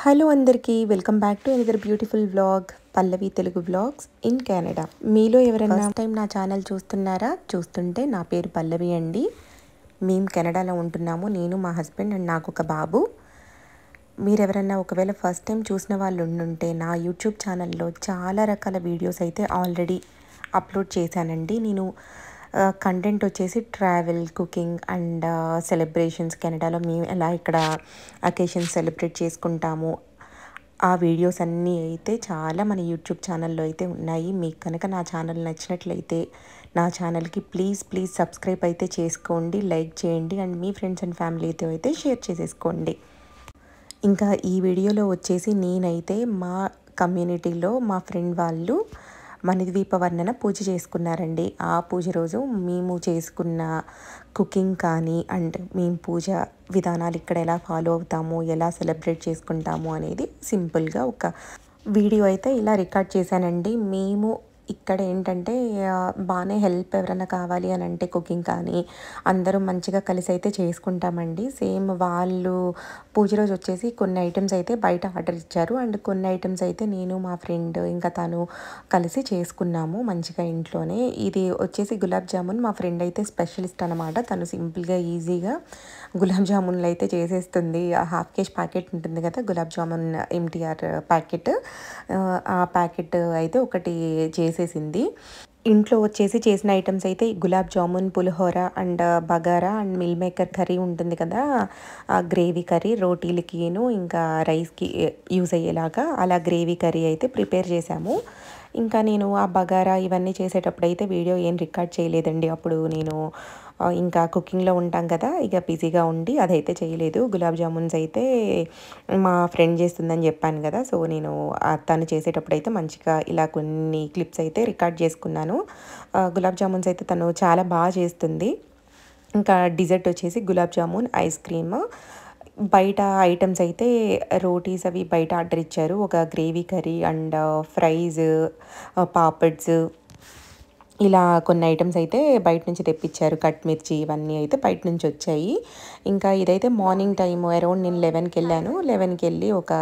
Hello అందరికీ welcome back to another beautiful vlog Pallavi Telugu vlogs in Canada. మీలో ఎవరైనా first time నా channel చూస్తున్నారా? చూస్తుంటే నా పేరు పల్లవి అండి. మేము కెనడాలో ఉంటున్నాము. నేను మా హస్బెండ్ అండ్ నాకు ఒక బాబు. మీరు ఎవరైనా ఒకవేళ ఫస్ట్ టైం చూసిన వాళ్ళు ఉండుంటే నా యూట్యూబ్ ఛానల్లో చాలా రకాల వీడియోస్ అయితే ఆల్రెడీ అప్లోడ్ చేశానండి. నేను కంటెంట్ వచ్చేసి ట్రావెల్, కుకింగ్ అండ్ సెలబ్రేషన్స్, కెనడాలో మేము ఎలా ఇక్కడ అకేషన్స్ సెలబ్రేట్ చేసుకుంటాము, ఆ వీడియోస్ అన్నీ అయితే చాలా మన యూట్యూబ్ ఛానల్లో అయితే ఉన్నాయి. మీకు కనుక నా ఛానల్ నచ్చినట్లయితే నా ఛానల్కి ప్లీజ్ సబ్స్క్రైబ్ అయితే చేసుకోండి, లైక్ చేయండి అండ్ మీ ఫ్రెండ్స్ అండ్ ఫ్యామిలీతో అయితే షేర్ చేసేసుకోండి. ఇంకా ఈ వీడియోలో వచ్చేసి నేనైతే మా కమ్యూనిటీలో మా ఫ్రెండ్ వాళ్ళు మణిద్వీప వర్ణన పూజ చేసుకున్నారండి. ఆ పూజ రోజు మేము చేసుకున్న కుకింగ్ కానీ అండ్ మేము పూజ విధానాలు ఇక్కడ ఎలా ఫాలో అవుతాము, ఎలా సెలబ్రేట్ చేసుకుంటాము అనేది సింపుల్గా ఒక వీడియో అయితే ఇలా రికార్డ్ చేశానండి. మేము ఇక్కడ ఏంటంటే బాగానే హెల్ప్ ఎవరైనా కావాలి అని అంటే కుకింగ్ కానీ అందరూ మంచిగా కలిసి అయితే చేసుకుంటామండి. సేమ్ వాళ్ళు పూజ రోజు వచ్చేసి కొన్ని ఐటమ్స్ అయితే బయట ఆర్డర్ ఇచ్చారు అండ్ కొన్ని ఐటమ్స్ అయితే నేను మా ఫ్రెండ్ ఇంకా తను కలిసి చేసుకున్నాము మంచిగా ఇంట్లోనే. ఇది వచ్చేసి గులాబ్ జామున్. మా ఫ్రెండ్ అయితే స్పెషలిస్ట్ అనమాట. తను సింపుల్గా ఈజీగా గులాబ్ జామున్లు అయితే చేసేస్తుంది. హాఫ్ కేజీ ప్యాకెట్ ఉంటుంది కదా గులాబ్ జామున్ ఎంటీఆర్ ప్యాకెట్, ఆ ప్యాకెట్ అయితే ఒకటి చేసేసింది. ఇంట్లో వచ్చేసి చేసిన ఐటమ్స్ అయితే gulab jamun, pulihora and bagara and meal maker curry ఉంటుంది కదా, గ్రేవీ కర్రీ రోటీలకిను ఇంకా రైస్కి యూజ్ అయ్యేలాగా అలా గ్రేవీ కర్రీ అయితే ప్రిపేర్ చేశాము. ఇంకా నేను ఆ బగారా ఇవన్నీ చేసేటప్పుడు అయితే వీడియో ఏం రికార్డ్ చేయలేదండి. అప్పుడు నేను ఇంకా కుకింగ్లో ఉంటాం కదా, ఇక బిజీగా ఉండి అదైతే చేయలేదు. గులాబ్ జామున్స్ అయితే మా ఫ్రెండ్ చేస్తుందని చెప్పాను కదా, సో నేను తను చేసేటప్పుడు అయితే మంచిగా ఇలా కొన్ని క్లిప్స్ అయితే రికార్డ్ చేసుకున్నాను. గులాబ్ జామున్స్ అయితే తను చాలా బాగా చేస్తుంది. ఇంకా డిజర్ట్ వచ్చేసి గులాబ్ జామున్, ఐస్ క్రీమ్. బయట ఐటమ్స్ అయితే రోటీస్ అవి బయట ఆర్డర్ ఇచ్చారు. ఒక gravy curry and fries, papads ఇలా కొన్ని ఐటమ్స్ అయితే బయట నుంచి తెప్పించారు. కట్ మిర్చి ఇవన్నీ అయితే బయట నుంచి వచ్చాయి. ఇంకా ఇదైతే మార్నింగ్ టైం అరౌండ్ నేను 11కి వెళ్ళాను. 11కి వెళ్ళి ఒక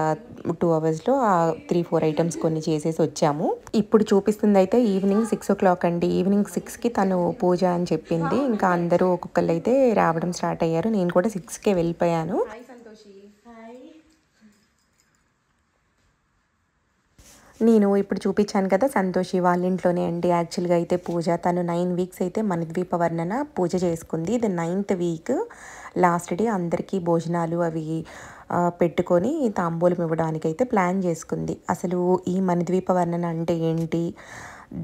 2 అవర్స్లో ఆ 3-4 ఐటమ్స్ కొన్ని చేసేసి వచ్చాము. ఇప్పుడు చూపిస్తుంది అయితే ఈవినింగ్ 6 o'clock అండి. ఈవినింగ్ 6కి తను పూజ అని చెప్పింది. ఇంకా అందరూ ఒక్కొక్కళ్ళు అయితే రావడం స్టార్ట్ అయ్యారు. నేను కూడా 6కే వెళ్ళిపోయాను. నేను ఇప్పుడు చూపించాను కదా సంతోషి వాళ్ళ ఇంట్లోనే అండి. యాక్చువల్గా అయితే పూజ తను 9 weeks అయితే మణిద్వీప వర్ణన పూజ చేసుకుంది. ఇది 9th week లాస్ట్ డే అందరికీ భోజనాలు అవి పెట్టుకొని తాంబూలం ఇవ్వడానికి అయితే ప్లాన్ చేసుకుంది. అసలు ఈ మణిద్వీప వర్ణన అంటే ఏంటి,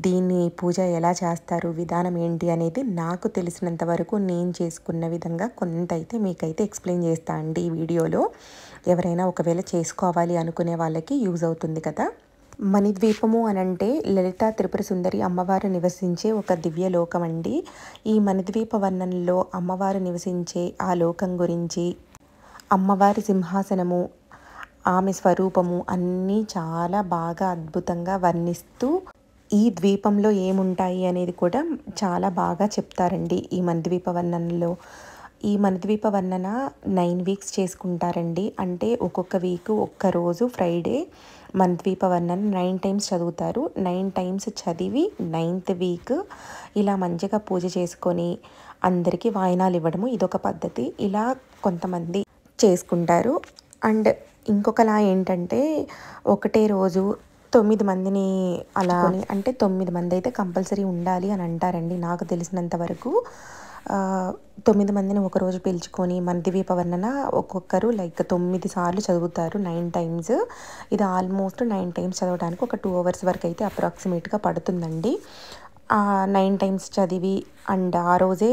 దీన్ని పూజ ఎలా చేస్తారు, విధానం ఏంటి అనేది నాకు తెలిసినంత వరకు నేను చేసుకున్న విధంగా కొంత అయితే మీకైతే ఎక్స్ప్లెయిన్ చేస్తా అండి ఈ వీడియోలో. ఎవరైనా ఒకవేళ చేసుకోవాలి అనుకునే వాళ్ళకి యూజ్ అవుతుంది కదా. మణిద్వీపము అనంటే లలిత త్రిపుర సుందరి అమ్మవారు నివసించే ఒక దివ్య లోకం అండి. ఈ మణిద్వీప వర్ణనలో అమ్మవారు నివసించే ఆ లోకం గురించి, అమ్మవారి సింహాసనము, ఆమె స్వరూపము అన్నీ చాలా బాగా అద్భుతంగా వర్ణిస్తూ ఈ ద్వీపంలో ఏముంటాయి అనేది కూడా చాలా బాగా చెప్తారండి ఈ మణిద్వీప వర్ణనలో. ఈ మణిద్వీప వర్ణన 9 weeks చేసుకుంటారండి. అంటే ఒక్కొక్క వీక్ ఒక్కరోజు ఫ్రైడే మణిద్వీప వర్ణన 9 times చదువుతారు. 9 times చదివి 9th week ఇలా మంచిగా పూజ చేసుకొని అందరికీ వాయినాలు ఇవ్వడము ఇదొక పద్ధతి. ఇలా కొంతమంది చేసుకుంటారు. అండ్ ఇంకొకలా ఏంటంటే ఒకటే రోజు 9 మందిని అలా అంటే 9 మంది అయితే కంపల్సరీ ఉండాలి అని అంటారండి నాకు తెలిసినంత వరకు. 9 మందిని ఒకరోజు పిలుచుకొని మణిద్వీప వర్ణన ఒక్కొక్కరు లైక్ 9 సార్లు చదువుతారు 9 times. ఇది ఆల్మోస్ట్ 9 times చదవడానికి ఒక 2 hours వరకు అయితే అప్రాక్సిమేట్గా పడుతుందండి. 9 times చదివి అండ్ ఆ రోజే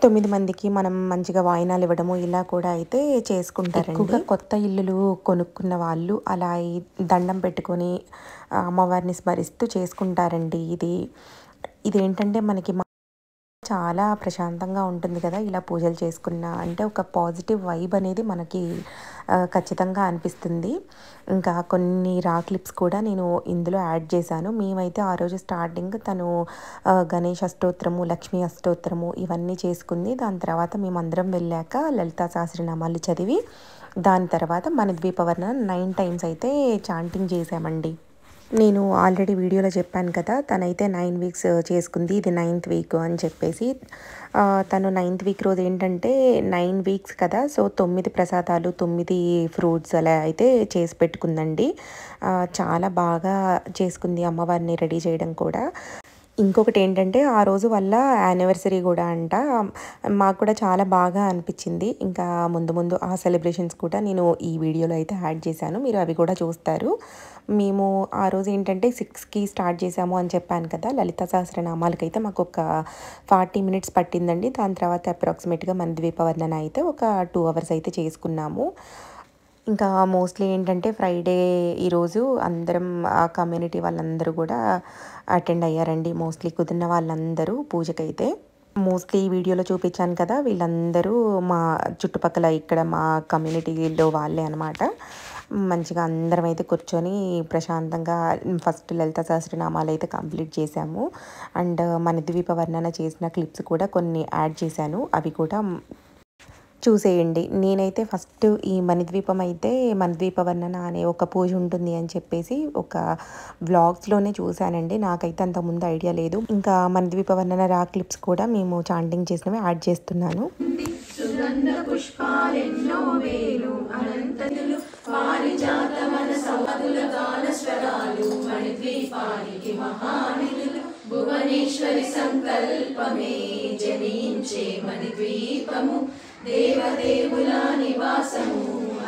9 మందికి మనం మంచిగా వాయినాలు ఇవ్వడము ఇలా కూడా అయితే చేసుకుంటారండి. ఎక్కువగా కొత్త ఇల్లులు కొనుక్కున్న వాళ్ళు అలా దండం పెట్టుకొని అమ్మవారిని స్మరిస్తూ చేసుకుంటారండి. ఇదేంటంటే మనకి చాలా ప్రశాంతంగా ఉంటుంది కదా ఇలా పూజలు చేసుకున్న. అంటే ఒక పాజిటివ్ వైబ్ అనేది మనకి ఖచ్చితంగా అనిపిస్తుంది. ఇంకా కొన్ని రా క్లిప్స్ కూడా నేను ఇందులో యాడ్ చేశాను. మేమైతే ఆ రోజు స్టార్టింగ్ తను గణేష్ అష్టోత్తరము, లక్ష్మీ అష్టోత్తరము ఇవన్నీ చేసుకుంది. దాని తర్వాత మేమందరం వెళ్ళాక లలితా సహస్రనామాలు చదివి దాని తర్వాత మన ద్వీపవర్ణన 9 టైమ్స్ అయితే చాంటింగ్ చేసామండి. నేను ఆల్రెడీ వీడియోలో చెప్పాను కదా, తనైతే 9 వీక్స్ చేసుకుంది, ఇది 9th వీక్ అని చెప్పేసి. తను 9th వీక్ రోజు ఏంటంటే 9 వీక్స్ కదా, సో 9 ప్రసాదాలు 9 ఫ్రూట్స్ అలా అయితే చేసి పెట్టుకుందండి. చాలా బాగా చేసుకుంది అమ్మవారిని రెడీ చేయడం కూడా. ఇంకొకటి ఏంటంటే ఆ రోజు వల్ల యానివర్సరీ కూడా అంట. మాకు కూడా చాలా బాగా అనిపించింది. ఇంకా ముందు ముందు ఆ సెలబ్రేషన్స్ కూడా నేను ఈ వీడియోలో అయితే యాడ్ చేశాను, మీరు అవి కూడా చూస్తారు. మేము ఆ రోజు ఏంటంటే 6కి స్టార్ట్ చేసాము అని చెప్పాను కదా, లలిత సహస్రనామాలకైతే మాకు ఒక 40 మినిట్స్ పట్టిందండి. దాని తర్వాత అప్రాక్సిమేట్గా మన ద్వీపవర్ణన అయితే ఒక 2 అవర్స్ అయితే చేసుకున్నాము. ఇంకా మోస్ట్లీ ఏంటంటే ఫ్రైడే ఈరోజు అందరం ఆ కమ్యూనిటీ వాళ్ళందరూ కూడా అటెండ్ అయ్యారండి. మోస్ట్లీ కుదిరిన వాళ్ళందరూ పూజకైతే. మోస్ట్లీ ఈ వీడియోలో చూపించాను కదా, వీళ్ళందరూ మా చుట్టుపక్కల ఇక్కడ మా కమ్యూనిటీలో వాళ్ళే అనమాట. మంచిగా అందరం అయితే కూర్చొని ప్రశాంతంగా ఫస్ట్ లలిత సహస్రనామాలు అయితే కంప్లీట్ చేశాము. అండ్ మన ద్వీపవర్ణన చేసిన క్లిప్స్ కూడా కొన్ని యాడ్ చేశాను, అవి కూడా చూసేయండి. నేనైతే ఫస్ట్ ఈ మణిద్వీపం అయితే మణిద్వీపవర్ణన అనే ఒక పూజ ఉంటుంది అని చెప్పేసి ఒక వ్లాగ్స్లోనే చూశానండి. నాకైతే అంతకుముందు ఐడియా లేదు. ఇంకా మణిద్వీపవర్ణన రా క్లిప్స్ కూడా మేము చాంటింగ్ చేసినవి యాడ్ చేస్తున్నాను. సుగంధ పుష్పాలెన్నో వేలు అనంతలు పారిజాత మన సౌదుల గాన స్వరాలు మణిద్వీపానికి మహానిధులు భువనేశ్వరి సంకల్పమే జనించే మణిద్వీపము దేవదేవుల నివాసము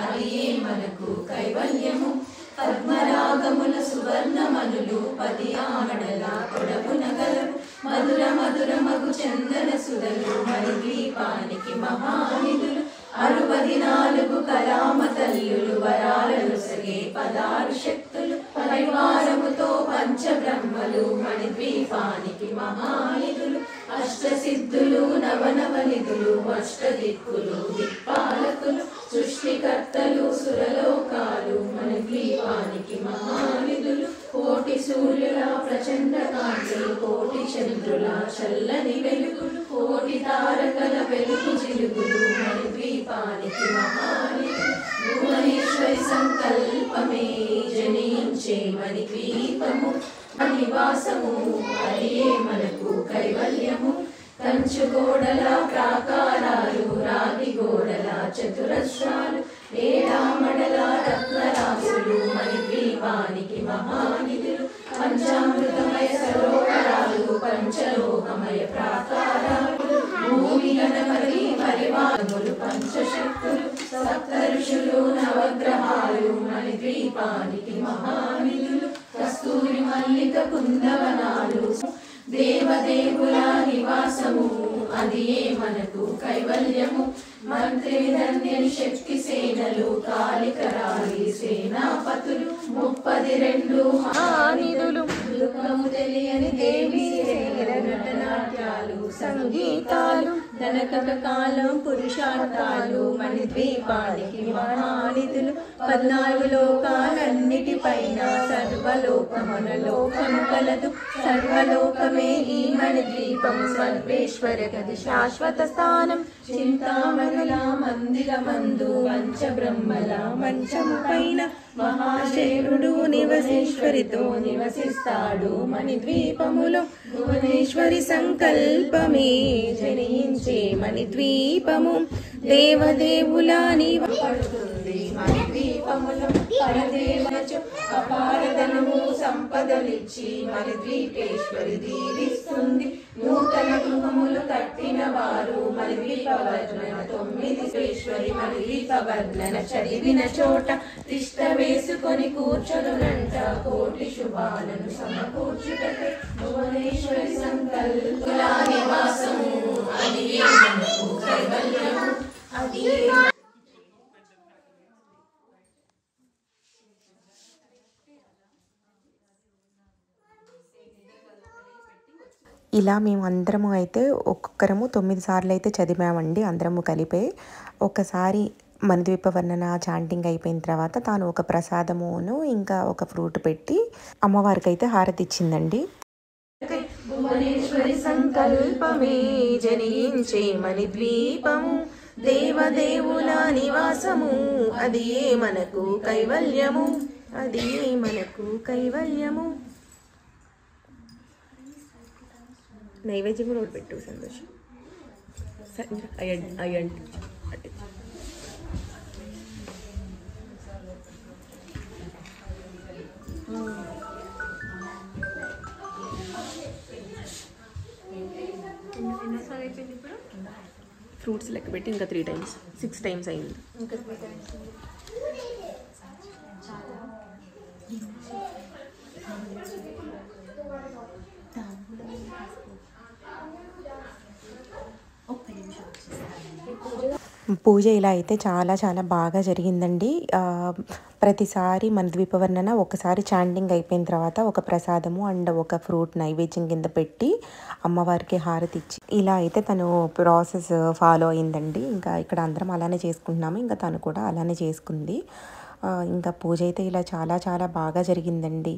అదియే మనకు కైవల్యము పద్మరాగముల సువర్ణమనులు 10 ఆమడల కొడవున గలవు మధుర మధుర మగు చందన సుధలు మణిద్వీపానికి మహానిధులు 64 కలామ తల్లులు వరాలను సగే 16 శక్తులు పరివారముతో పంచబ్రహ్మలు మణిద్వీపానికి మహానిధులు అష్టసిద్ధులు నవనవనిధులు అష్టదిక్కులు దిక్పాలకులు సృష్టికర్తలు సురలోకాలు మణిద్వీపానికి మహానిధులు కోటి సూర్యుల ప్రచండ కాంతులు కోటి చంద్రుల చల్లని వెలుగులు కోటి తారకల వెలుగు జిలుగులు మణిద్వీపానికి మహానిధులు భువనేశ్వరి సంకల్పమే జనించే మణిద్వీపము నివాసము అదియే మనకు కైవల్యము కంచు గోడల ప్రాకారాలు రాగి గోడల చతురస్రాలు ఏడామడల రత్నరాసులు మణిద్వీపానికి మహానిధులు పంచామృతమయ సరోవరాలు పంచలోకమయ ప్రాకారాలు భూమి గణపతి పరివారములు పంచశక్తులు సప్త ఋషులు నవగ్రహాలు మణిద్వీపానికి మహానిధులు కస్తూరి మల్లిక కుందవనాలు దేవదేవుల నివాసము అదియే మనకు కైవల్యము మంత్రి విధన్యని శక్తి సేనలు కాళికరాలి సేనాపతులు 32 మహానిధులు దుఃఖము తెలియని దేవి నటనాట్యాలు సంగీతాలు ధనకక కాలం పురుషార్థాలు మణిద్వీపానికి మహానిధులు 14 లోకాలన్నిటిపైన సర్వలోకమున లోకము కలదు సర్వలోకమే ఈ మణిద్వీపము సర్వేశ్వర గది శాశ్వత స్థానం చింతామణుల మందిరమందు పంచబ్రహ్మల మంచము పైన మహాశేరుడు నివసేశ్వరితో నివసిస్తాడు మణిద్వీపములో భువనేశ్వరి సంకల్పమే జనించే మణిద్వీపము దేవదేవుల నివాసముంది మణిద్వీపములో పరదేవచు అపారధనము సంపదలిచ్చి మణిద్వీపేశ్వరి దీవిస్తుంది నూతన గృహములు కట్టిన వారు మణిద్వీపవర్ణన 9 మణిద్వీపవర్ణన చదివిన చోట తిష్ట వేసుకొని కూర్చొనునంట కోటి శుభాలను సమకూర్చుటకై భువనేశ్వరి సంకల్ప నివాసము అదియే మనకు కైవల్యము అదియే. ఇలా మేము అందరము అయితే ఒక్కొక్కరము 9 సార్లు అయితే చదివామండి, అందరము కలిపే. ఒకసారి మణిద్వీపవర్ణన చాంటింగ్ అయిపోయిన తర్వాత తాను ఒక ప్రసాదమును ఇంకా ఒక ఫ్రూట్ పెట్టి అమ్మవారికి అయితే హారతి ఇచ్చిందండి. భువనేశ్వరి సంకల్పమే జనించే మణిద్వీపము దేవదేవుల నివాసము అది ఏ మనకు కైవల్యము, అది ఏ మనకు కైవల్యము. నైవేద్యం కూడా పెట్టు సంతోషం. అయ్యండి ఫ్రూట్స్ లెక్క పెట్టి ఇంకా 3 times 6 times అయింది. పూజ ఇలా అయితే చాలా చాలా బాగా జరిగిందండి. ప్రతిసారి మన ద్వీపవర్ణన ఒకసారి చాంటింగ్ అయిపోయిన తర్వాత ఒక ప్రసాదము అండ్ ఒక ఫ్రూట్ నైవేద్యం కింద పెట్టి అమ్మవారికి హారతి ఇచ్చి ఇలా అయితే తను ప్రాసెస్ ఫాలో అయిందండి. ఇంకా ఇక్కడ అందరం అలానే చేసుకుంటున్నాము, ఇంకా తను కూడా అలానే చేసుకుంది. ఇంకా పూజ అయితే ఇలా చాలా చాలా బాగా జరిగిందండి.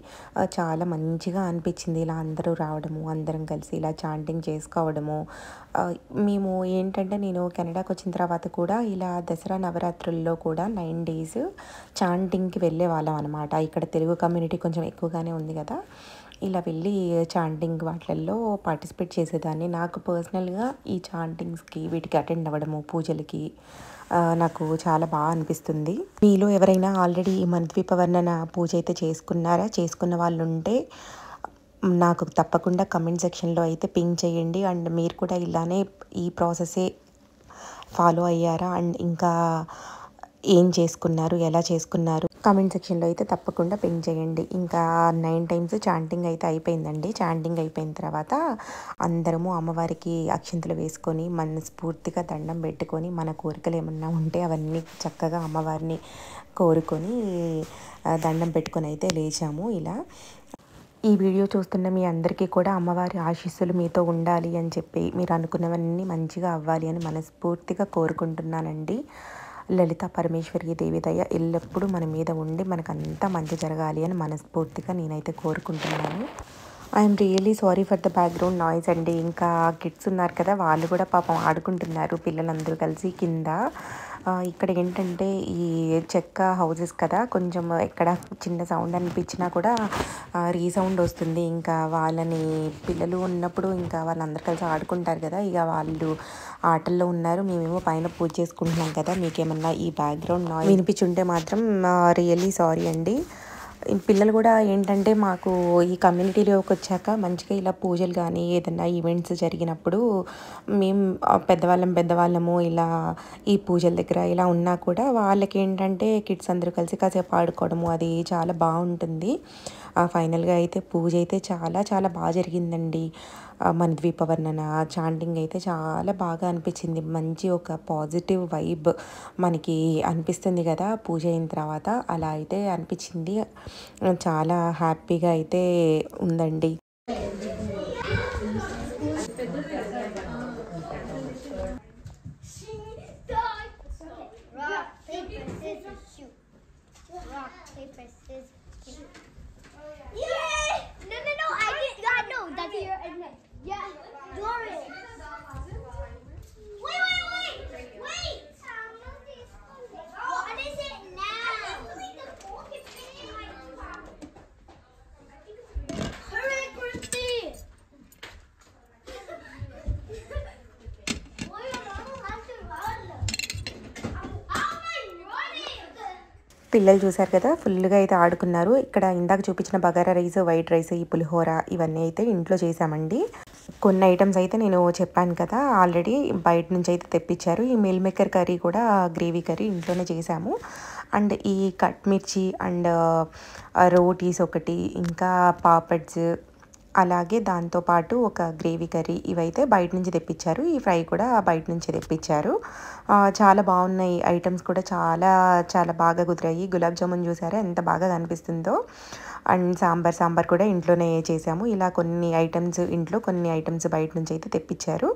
చాలా మంచిగా అనిపించింది ఇలా అందరూ రావడము, అందరం కలిసి ఇలా చాంటింగ్ చేసుకోవడము. మేము ఏంటంటే నేను కెనడాకి వచ్చిన తర్వాత కూడా ఇలా దసరా నవరాత్రుల్లో కూడా 9 days చాంటింగ్కి వెళ్ళే వాళ్ళం అనమాట. ఇక్కడ తెలుగు కమ్యూనిటీ కొంచెం ఎక్కువగానే ఉంది కదా, ఇలా వెళ్ళి చాంటింగ్ వాటిల్లో పార్టిసిపేట్ చేసేదాన్ని. నాకు పర్సనల్గా ఈ చాంటింగ్స్కి వీటికి అటెండ్ అవ్వడము, పూజలకి నాకు చాలా బాగా అనిపిస్తుంది. మీలో ఎవరైనా ఆల్రెడీ ఈ మన ద్వీపవర్ణన పూజ అయితే చేసుకున్నారా? చేసుకున్న వాళ్ళు ఉంటే నాకు తప్పకుండా కమెంట్ సెక్షన్లో అయితే పింక్ చేయండి. అండ్ మీరు కూడా ఇలానే ఈ ప్రాసెసే ఫాలో అయ్యారా? అండ్ ఇంకా ఏం చేసుకున్నారు, ఎలా చేసుకున్నారు కామెంట్ సెక్షన్లో అయితే తప్పకుండా పింక్ చేయండి. ఇంకా 9 times చాంటింగ్ అయితే అయిపోయిందండి. చాంటింగ్ అయిపోయిన తర్వాత అందరము అమ్మవారికి అక్షింతలు వేసుకొని మనస్ఫూర్తిగా దండం పెట్టుకొని మన కోరికలు ఏమన్నా ఉంటే అవన్నీ చక్కగా అమ్మవారిని కోరుకొని దండం పెట్టుకొని అయితే లేచాము. ఇలా ఈ వీడియో చూస్తున్న మీ అందరికీ కూడా అమ్మవారి ఆశీస్సులు మీతో ఉండాలి అని చెప్పి మీరు అనుకున్నవన్నీ మంచిగా అవ్వాలి అని మనస్ఫూర్తిగా కోరుకుంటున్నానండి. లలిత పరమేశ్వరి దేవి దయ ఎల్లప్పుడూ మన మీద ఉండి మనకంతా మంచి జరగాలి అని మనస్ఫూర్తిగా నేనైతే కోరుకుంటున్నాను. I'm really sorry for the background noise అండి. ఇంకా కిడ్స్ ఉన్నారు కదా, వాళ్ళు కూడా పాపం ఆడుకుంటున్నారు పిల్లలందరూ కలిసి కింద. ఇక్కడ ఏంటంటే ఈ చెక్క హౌసెస్ కదా, కొంచెం ఎక్కడ చిన్న సౌండ్ అనిపించినా కూడా రీసౌండ్ వస్తుంది. ఇంకా వాళ్ళని పిల్లలు ఉన్నప్పుడు ఇంకా వాళ్ళందరూ కలిసి ఆడుకుంటారు కదా, ఇక వాళ్ళు ఆటల్లో ఉన్నారు, మేమేమో పైన పూజ చేసుకుంటున్నాం కదా. మీకేమన్నా ఈ బ్యాక్గ్రౌండ్ నాయిస్ వినిపించుంటే మాత్రం రియల్లీ సారీ అండి. పిల్లలు కూడా ఏంటంటే మాకు ఈ కమ్యూనిటీలోకి వచ్చాక మంచిగా ఇలా పూజలు కానీ ఏదైనా ఈవెంట్స్ జరిగినప్పుడు మేము పెద్దవాళ్ళము ఇలా ఈ పూజల దగ్గర ఇలా ఉన్నా కూడా వాళ్ళకి ఏంటంటే కిడ్స్ అందరూ కలిసి కాసేపు ఆడుకోవడము అది చాలా బాగుంటుంది. ఫైనల్గా అయితే పూజ అయితే చాలా చాలా బాగా జరిగిందండి. మన ద్వీపవర్ణన చాంటింగ్ అయితే చాలా బాగా అనిపించింది. మంచి ఒక పాజిటివ్ వైబ్ మనకి అనిపిస్తుంది కదా పూజ అయిన తర్వాత, అలా అయితే అనిపించింది. చాలా హ్యాపీగా అయితే ఉందండి. పిల్లలు చూసారు కదా, ఫుల్గా అయితే ఆడుకున్నారు. ఇక్కడ ఇందాక చూపించిన బగారా రైస్, వైట్ రైస్, ఈ పులిహోర ఇవన్నీ అయితే ఇంట్లో చేసామండి. కొన్ని ఐటమ్స్ అయితే నేను చెప్పాను కదా ఆల్రెడీ బయట నుంచి అయితే తెప్పించారు. ఈ మీల్ మేకర్ కర్రీ కూడా గ్రేవీ కర్రీ ఇంట్లోనే చేసాము. అండ్ ఈ కట్ మిర్చి అండ్ రోటీస్ ఒకటి, ఇంకా పాపడ్స్, అలాగే దాంతోపాటు ఒక గ్రేవీ కర్రీ ఇవైతే బయట నుంచి తెప్పించారు. ఈ ఫ్రై కూడా బయట నుంచి తెప్పించారు. చాలా బాగున్నాయి ఐటమ్స్ కూడా, చాలా చాలా బాగా కుదిరాయి. గులాబ్ జామున్ చూసారా ఎంత బాగా కనిపిస్తుందో. అండ్ సాంబార్ కూడా ఇంట్లోనే చేసాము. ఇలా కొన్ని ఐటమ్స్ ఇంట్లో, కొన్ని ఐటమ్స్ బయట నుంచి అయితే తెప్పించారు.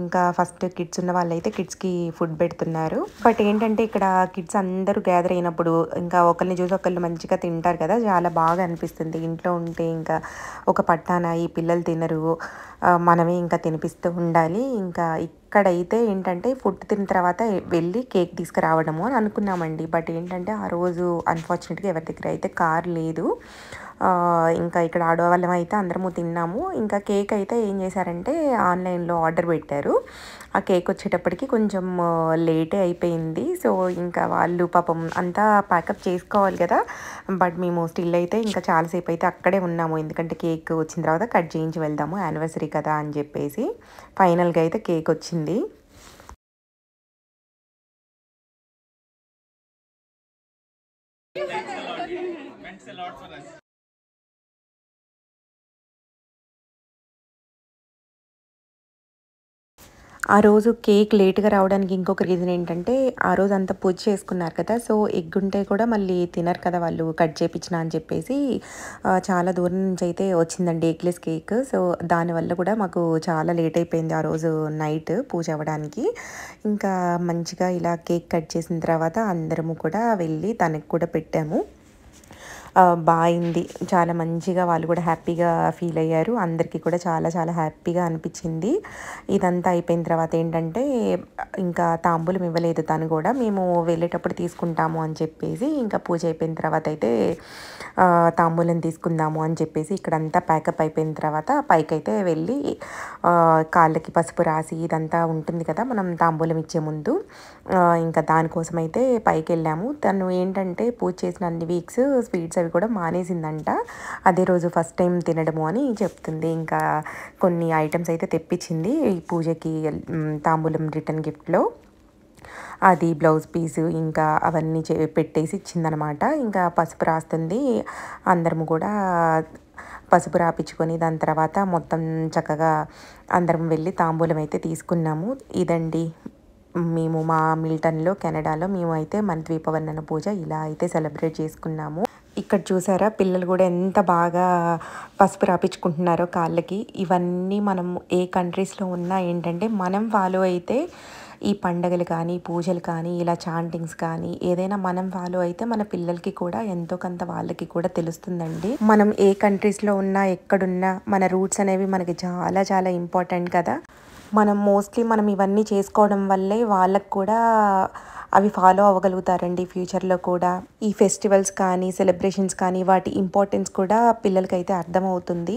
ఇంకా ఫస్ట్ కిడ్స్ ఉన్న వాళ్ళైతే కిడ్స్కి ఫుడ్ పెడుతున్నారు. బట్ ఏంటంటే ఇక్కడ కిడ్స్ అందరూ గ్యాదర్ అయినప్పుడు ఇంకా ఒకరిని చూసి ఒకళ్ళు మంచిగా తింటారు కదా, చాలా బాగా అనిపిస్తుంది. ఇంట్లో ఉంటే ఇంకా ఒక పట్టాన ఈ పిల్లలు తినరు, మనమే ఇంకా తినిపిస్తూ ఉండాలి. ఇంకా ఇక్కడైతే ఏంటంటే ఫుడ్ తిన్న తర్వాత వెళ్ళి కేక్ తీసుకురావడము అని అనుకున్నామండి. బట్ ఏంటంటే ఆ రోజు అన్ఫార్చునేట్గా ఎవరి దగ్గర అయితే కార్ లేదు. ఇంకా ఇక్కడ ఆడవాళ్ళం అయితే అందరము తిన్నాము. ఇంకా కేక్ అయితే ఏం చేశారంటే ఆన్లైన్లో ఆర్డర్ పెట్టారు. ఆ కేక్ వచ్చేటప్పటికి కొంచెం లేటే అయిపోయింది. సో ఇంకా వాళ్ళు పాపం అంతా ప్యాకప్ చేసుకోవాలి కదా. బట్ మేము స్టిల్ అయితే ఇంకా చాలాసేపు అయితే అక్కడే ఉన్నాము. ఎందుకంటే కేక్ వచ్చిన తర్వాత కట్ చేయించి వెళ్దాము, యానివర్సరీ కదా అని చెప్పేసి. ఫైనల్గా అయితే కేక్ వచ్చింది. ఆ రోజు కేక్ లేట్గా రావడానికి ఇంకొక రీజన్ ఏంటంటే ఆ రోజు అంతా పూజ చేసుకున్నారు కదా. సో ఎగ్ ఉంటే కూడా మళ్ళీ తినరు కదా వాళ్ళు, కట్ చేయించిన అని చెప్పేసి చాలా దూరం నుంచి అయితే వచ్చిందండి ఎగ్లెస్ కేక్. సో దానివల్ల కూడా మాకు చాలా లేట్ అయిపోయింది ఆ రోజు నైట్ పూజ అవ్వడానికి. ఇంకా మంచిగా ఇలా కేక్ కట్ చేసిన తర్వాత అందరము కూడా వెళ్ళి తనకు కూడా పెట్టాము. బాగుంది, చాలా మంచిగా వాళ్ళు కూడా హ్యాపీగా ఫీల్ అయ్యారు. అందరికీ కూడా చాలా చాలా హ్యాపీగా అనిపించింది. ఇదంతా అయిపోయిన తర్వాత ఏంటంటే ఇంకా తాంబూలం ఇవ్వలేదు తను కూడా, మేము వెళ్ళేటప్పుడు తీసుకుంటాము అని చెప్పేసి. ఇంకా పూజ అయిపోయిన తర్వాత అయితే తాంబూలం తీసుకుందాము అని చెప్పేసి ఇక్కడంతా ప్యాకప్ అయిపోయిన తర్వాత పైకైతే వెళ్ళి కాళ్ళకి పసుపు రాసి ఇదంతా ఉంటుంది కదా మనం తాంబూలం ఇచ్చే ముందు, ఇంకా దానికోసం అయితే పైకి వెళ్ళాము. తను ఏంటంటే పూజ చేసిన అన్ని వీక్స్ స్వీట్స్ అవి కూడా మానేసిందంట. అదే రోజు ఫస్ట్ టైం తినడము అని చెప్తుంది. ఇంకా కొన్ని ఐటమ్స్ అయితే తెప్పించింది ఈ పూజకి తాంబూలం రిటర్న్ గిఫ్ట్లో. అది బ్లౌజ్ పీసు ఇంకా అవన్నీ పెట్టేసి ఇచ్చిందనమాట. ఇంకా పసుపు రాస్తుంది. అందరము కూడా పసుపు రాపించుకొని దాని తర్వాత మొత్తం చక్కగా అందరం వెళ్ళి తాంబూలం అయితే తీసుకున్నాము. ఇదండి మేము మా మిల్టన్లో కెనడాలో మేము అయితే మన ద్వీపవన్నన పూజ ఇలా అయితే సెలబ్రేట్ చేసుకున్నాము. ఇక్కడ చూసారా పిల్లలు కూడా ఎంత బాగా పసుపు రాపించుకుంటున్నారో కాళ్ళకి. ఇవన్నీ మనం ఏ కంట్రీస్లో ఉన్నా ఏంటంటే మనం ఫాలో అయితే ఈ పండగలు కానీ పూజలు కానీ ఇలా చాంటింగ్స్ కానీ ఏదైనా మనం ఫాలో అయితే మన పిల్లలకి కూడా ఎంతో కొంత వాళ్ళకి కూడా తెలుస్తుందండి. మనం ఏ కంట్రీస్లో ఉన్నా ఎక్కడున్నా మన రూట్స్ అనేవి మనకి చాలా చాలా ఇంపార్టెంట్ కదా. మనం ఇవన్నీ చేసుకోవడం వల్లే వాళ్ళకు కూడా అవి ఫాలో అవ్వగలుగుతారండి ఫ్యూచర్లో కూడా. ఈ ఫెస్టివల్స్ కానీ సెలబ్రేషన్స్ కానీ వాటి ఇంపార్టెన్స్ కూడా పిల్లలకైతే అర్థమవుతుంది.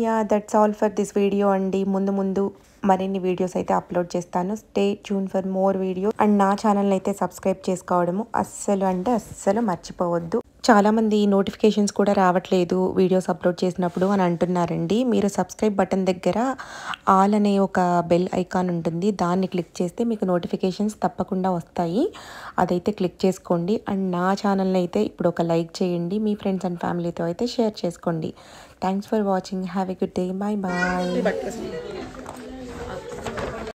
Yeah that's all for this video అండి. ముందు మరిన్ని వీడియోస్ అయితే అప్లోడ్ చేస్తాను. Stay tune for more video. And నా ఛానల్ని అయితే సబ్స్క్రైబ్ చేసుకోవడము అస్సలు మర్చిపోవద్దు. చాలామంది నోటిఫికేషన్స్ కూడా రావట్లేదు వీడియోస్ అప్లోడ్ చేసినప్పుడు అని అంటున్నారండి. మీరు సబ్స్క్రైబ్ బటన్ దగ్గర ఆల్ అనే ఒక బెల్ ఐకాన్ ఉంటుంది, దాన్ని క్లిక్ చేస్తే మీకు నోటిఫికేషన్స్ తప్పకుండా వస్తాయి. అదైతే క్లిక్ చేసుకోండి. అండ్ నా ఛానల్ని అయితే ఇప్పుడు ఒక లైక్ చేయండి. మీ ఫ్రెండ్స్ అండ్ ఫ్యామిలీతో అయితే షేర్ చేసుకోండి. Thanks for watching. Have a good day. Bye bye.